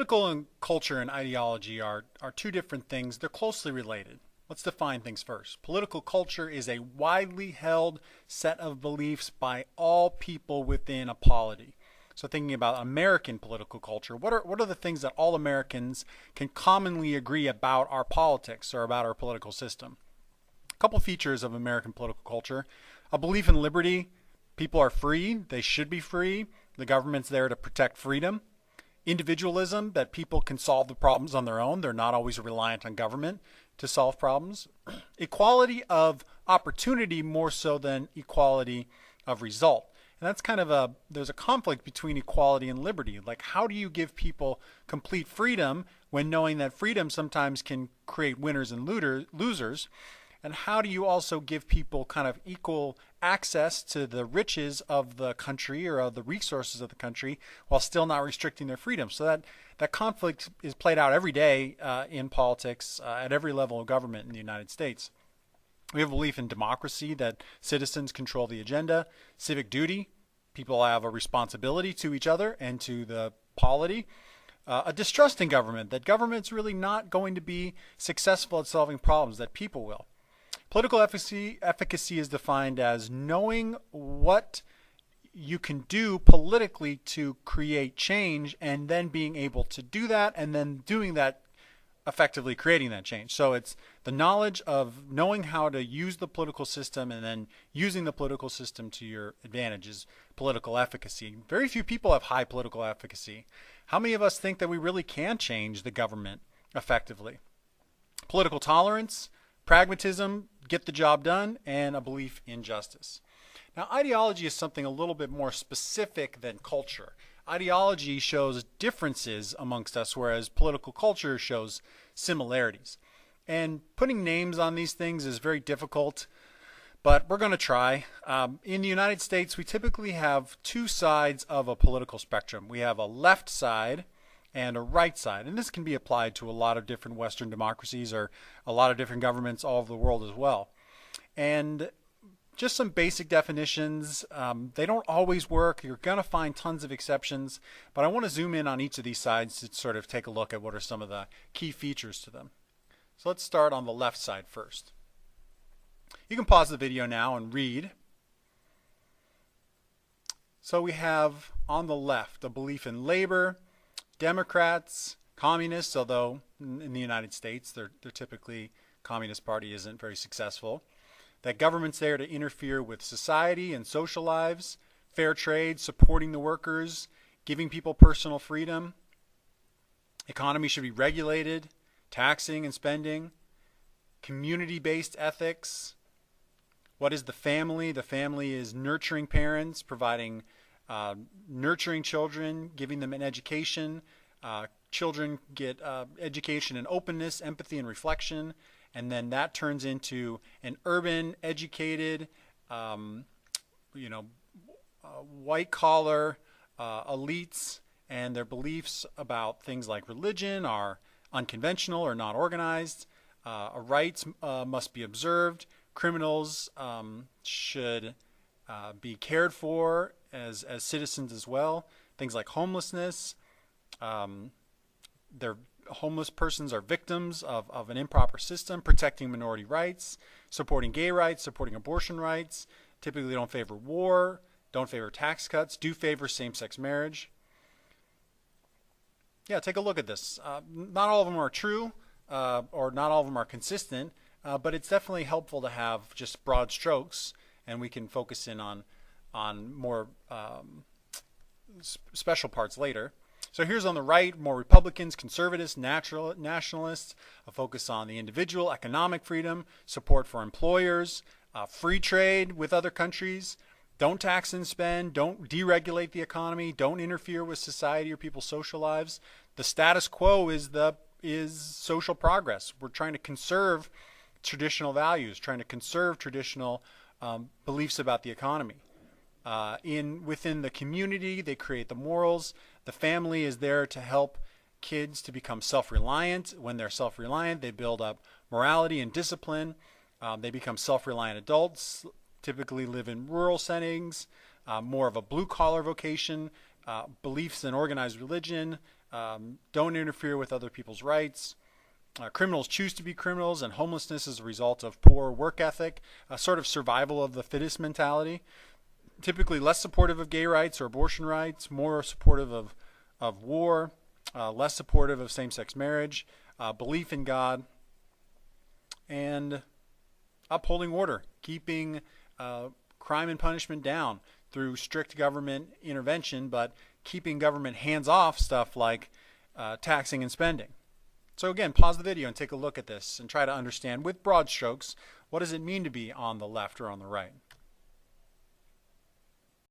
Political and culture and ideology are two different things. They're closely related. Let's define things first. Political culture is a widely held set of beliefs by all people within a polity. So thinking about American political culture, what are the things that all Americans can commonly agree about our politics or about our political system? A couple features of American political culture: a belief in liberty. People are free. They should be free. The government's there to protect freedom. Individualism, that people can solve the problems on their own. They're not always reliant on government to solve problems. Equality of opportunity more so than equality of result. And that's kind of there's a conflict between equality and liberty. Like, how do you give people complete freedom when knowing that freedom sometimes can create winners and losers? And how do you also give people kind of equal access to the riches of the country or of the resources of the country while still not restricting their freedom? So that conflict is played out every day in politics at every level of government in the United States. We have a belief in democracy, that citizens control the agenda. Civic duty, people have a responsibility to each other and to the polity. A distrust in government, that government's really not going to be successful at solving problems, that people will. Political efficacy is defined as knowing what you can do politically to create change and then being able to do that and then doing that, effectively creating that change. So it's the knowledge of knowing how to use the political system and then using the political system to your advantage is political efficacy. Very few people have high political efficacy. How many of us think that we really can change the government effectively? Political tolerance, pragmatism, get the job done, and a belief in justice. Now, ideology is something a little bit more specific than culture. Ideology shows differences amongst us, whereas political culture shows similarities. And putting names on these things is very difficult, but we're going to try. In the United States, we typically have two sides of a political spectrum. We have a left side and a right side. And this can be applied to a lot of different Western democracies or a lot of different governments all over the world as well. And just some basic definitions. They don't always work. You're going to find tons of exceptions, but I want to zoom in on each of these sides to sort of take a look at what are some of the key features to them. So let's start on the left side first. You can pause the video now and read. So we have on the left a belief in labor, Democrats, communists, although in the United States they're typically, Communist Party isn't very successful. That government's there to interfere with society and social lives, fair trade, supporting the workers, giving people personal freedom. Economy should be regulated, taxing and spending, community-based ethics. What is the family? The family is nurturing parents, providing nurturing children, giving them an education. Children get education in openness, empathy, and reflection, and then that turns into an urban, educated, white-collar elites, and their beliefs about things like religion are unconventional or not organized. Rights must be observed. Criminals should be cared for as citizens as well. Things like homelessness. Homeless persons are victims of an improper system. Protecting minority rights, supporting gay rights, supporting abortion rights. Typically don't favor war, don't favor tax cuts, do favor same-sex marriage. Yeah, take a look at this. Not all of them are true, or not all of them are consistent, but it's definitely helpful to have just broad strokes, and we can focus in on more special parts later. So here's on the right, more Republicans, conservatives, nationalists, a focus on the individual, economic freedom, support for employers, free trade with other countries, don't tax and spend, don't deregulate the economy, don't interfere with society or people's social lives. The status quo is social progress. We're trying to conserve traditional values, trying to conserve traditional beliefs about the economy. Within the community, they create the morals. The family is there to help kids to become self-reliant. When they're self-reliant, they build up morality and discipline. They become self-reliant adults, typically live in rural settings, more of a blue-collar vocation, beliefs in organized religion, don't interfere with other people's rights. Criminals choose to be criminals, and homelessness is a result of poor work ethic, a sort of survival of the fittest mentality. Typically less supportive of gay rights or abortion rights, more supportive of war, less supportive of same-sex marriage, belief in God, and upholding order, keeping crime and punishment down through strict government intervention, but keeping government hands-off stuff like taxing and spending. So again, pause the video and take a look at this and try to understand with broad strokes, what does it mean to be on the left or on the right?